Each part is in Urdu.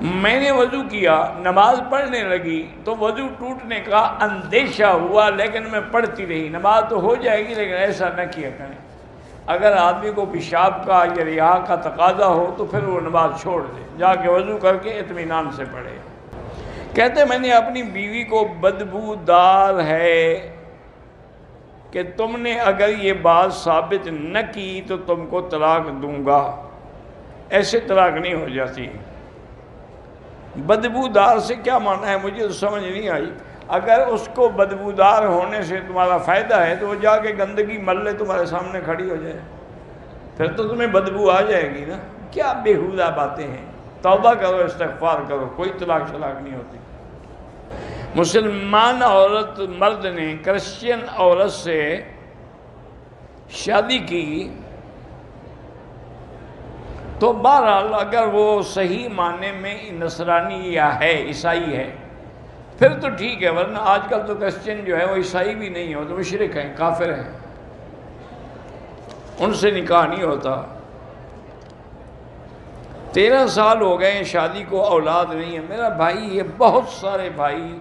میں نے وضو کیا، نماز پڑھنے لگی تو وضو ٹوٹنے کا اندیشہ ہوا، لیکن میں پڑھتی رہی۔ نماز تو ہو جائے گی لیکن ایسا نہ کیا کریں۔ اگر آدمی کو پیشاب کا یا ریا کا تقاضا ہو تو پھر وہ نماز چھوڑ دے، جا کے وضو کر کے اطمینان سے پڑھے۔ کہتے میں نے اپنی بیوی کو بدبو دار ہے کہ تم نے اگر یہ بات ثابت نہ کی تو تم کو طلاق دوں گا۔ ایسے طلاق نہیں ہو جاتی۔ بدبودار سے کیا معنی ہے مجھے تو سمجھ نہیں آئی۔ اگر اس کو بدبودار ہونے سے تمہارا فائدہ ہے تو وہ جا کے گندگی مل لے، تمہارے سامنے کھڑی ہو جائے، پھر تو تمہیں بدبو آ جائے گی نا۔ کیا بیہودہ باتیں ہیں۔ توبہ کرو، استغفار کرو، کوئی طلاق شلاق نہیں ہوتی۔ مسلمان عورت مرد نے کرسچین عورت سے شادی کی تو بہرحال اگر وہ صحیح معنی میں نصرانی یا ہے، عیسائی ہے، پھر تو ٹھیک ہے، ورنہ آج کل تو کرسچین جو ہے وہ عیسائی بھی نہیں ہو تو مشرک ہیں، کافر ہیں، ان سے نکاح نہیں ہوتا۔ 13 سال ہو گئے شادی کو، اولاد نہیں ہے۔ میرا بھائی، یہ بہت سارے بھائی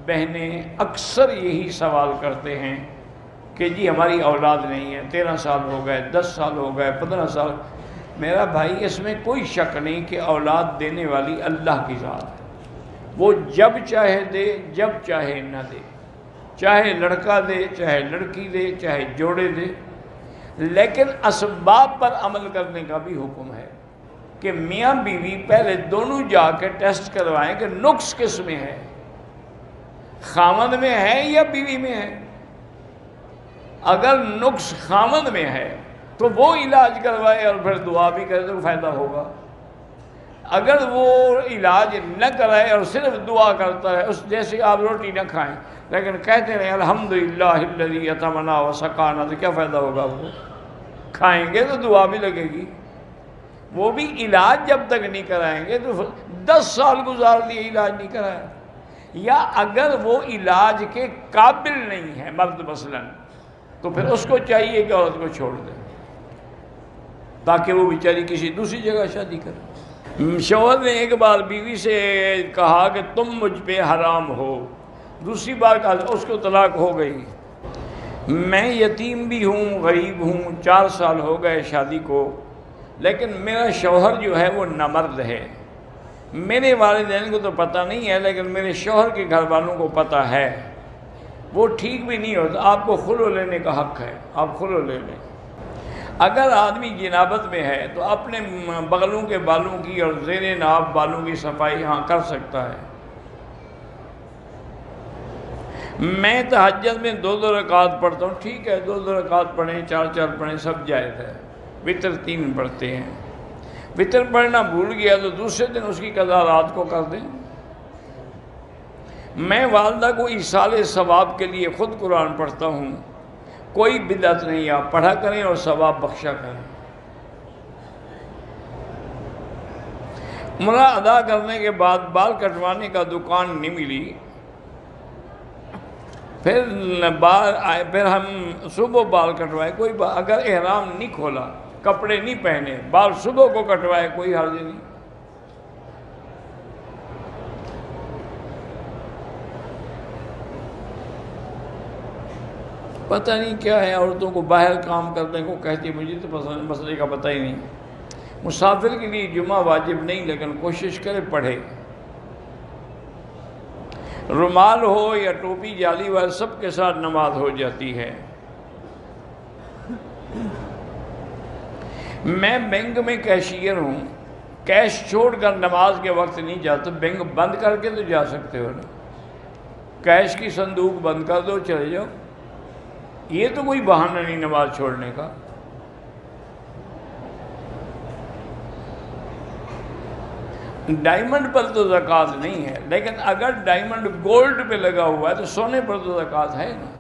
بہنیں اکثر یہی سوال کرتے ہیں کہ جی ہماری اولاد نہیں ہے، 13 سال ہو گئے، 10 سال ہو گئے، 15 سال۔ میرا بھائی، اس میں کوئی شک نہیں کہ اولاد دینے والی اللہ کی ذات ہے۔ وہ جب چاہے دے، جب چاہے نہ دے، چاہے لڑکا دے، چاہے لڑکی دے، چاہے جوڑے دے۔ لیکن اسباب پر عمل کرنے کا بھی حکم ہے کہ میاں بیوی پہلے دونوں جا کے ٹیسٹ کروائیں کہ نقص کس میں ہے، خاوند میں ہے یا بیوی میں ہے۔ اگر نقص خاوند میں ہے تو وہ علاج کروائے اور پھر دعا بھی کرے تو فائدہ ہوگا۔ اگر وہ علاج نہ کرائے اور صرف دعا کرتا ہے، اس جیسے آپ روٹی نہ کھائیں لیکن کہتے رہیں الحمدللہ الذی اطعمنا وسقانا، تو کیا فائدہ ہوگا؟ وہ کھائیں گے تو دعا بھی لگے گی۔ وہ بھی علاج جب تک نہیں کرائیں گے تو 10 سال گزار دیے علاج نہیں کرایا۔ یا اگر وہ علاج کے قابل نہیں ہے مرد مثلا، تو پھر اس کو چاہیے کہ عورت کو چھوڑ دے تاکہ وہ بیچاری کسی دوسری جگہ شادی کرے۔ شوہر نے ایک بار بیوی سے کہا کہ تم مجھ پہ حرام ہو، دوسری بار کہا، اس کو طلاق ہو گئی۔ میں یتیم بھی ہوں، غریب ہوں، 4 سال ہو گئے شادی کو، لیکن میرا شوہر جو ہے وہ نامرد ہے۔ میرے والدین کو تو پتہ نہیں ہے لیکن میرے شوہر کے گھر والوں کو پتہ ہے۔ وہ ٹھیک بھی نہیں ہوتا۔ آپ کو خلع لینے کا حق ہے، آپ خلع لے لیں۔ اگر آدمی جنابت میں ہے تو اپنے بغلوں کے بالوں کی اور زیر ناف بالوں کی صفائی ہاں کر سکتا ہے۔ میں تہجد میں 2 رکعت پڑھتا ہوں، ٹھیک ہے، 2 رکعت پڑھیں، 4 پڑھیں، سب جائز ہے۔ وتر 3 پڑھتے ہیں۔ وتر پڑھنا بھول گیا تو دوسرے دن اس کی قضا رات کو کر دیں۔ میں والدہ کو ایصال ثواب کے لیے خود قرآن پڑھتا ہوں۔ کوئی بدعت نہیں، آپ پڑھا کریں اور ثواب بخشا کریں۔ عمرہ ادا کرنے کے بعد بال کٹوانے کا دکان نہیں ملی، پھر ہم صبح بال کٹوائے، کوئی اگر احرام نہیں کھولا، کپڑے نہیں پہنے، بال صبح کو کٹوائے، کوئی حرج نہیں۔ پتہ نہیں کیا ہے، عورتوں کو باہر کام کرنے کو کہتی، مجھے تو مسئلے کا پتہ ہی نہیں۔ مسافر کے لیے جمعہ واجب نہیں لیکن کوشش کرے پڑھے۔ رومال ہو یا ٹوپی جالی والے سب کے ساتھ نماز ہو جاتی ہے۔ میں بینک میں کیشیئر ہوں، کیش چھوڑ کر نماز کے وقت نہیں جاتا، بینک بند کر کے تو جا سکتے ہو نا، کیش کی صندوق بند کر دو، چلے جاؤ۔ یہ تو کوئی بہانہ نہیں نماز چھوڑنے کا۔ ڈائمنڈ پر تو زکوٰۃ نہیں ہے، لیکن اگر ڈائمنڈ گولڈ پہ لگا ہوا ہے تو سونے پر تو زکوٰۃ ہے نا۔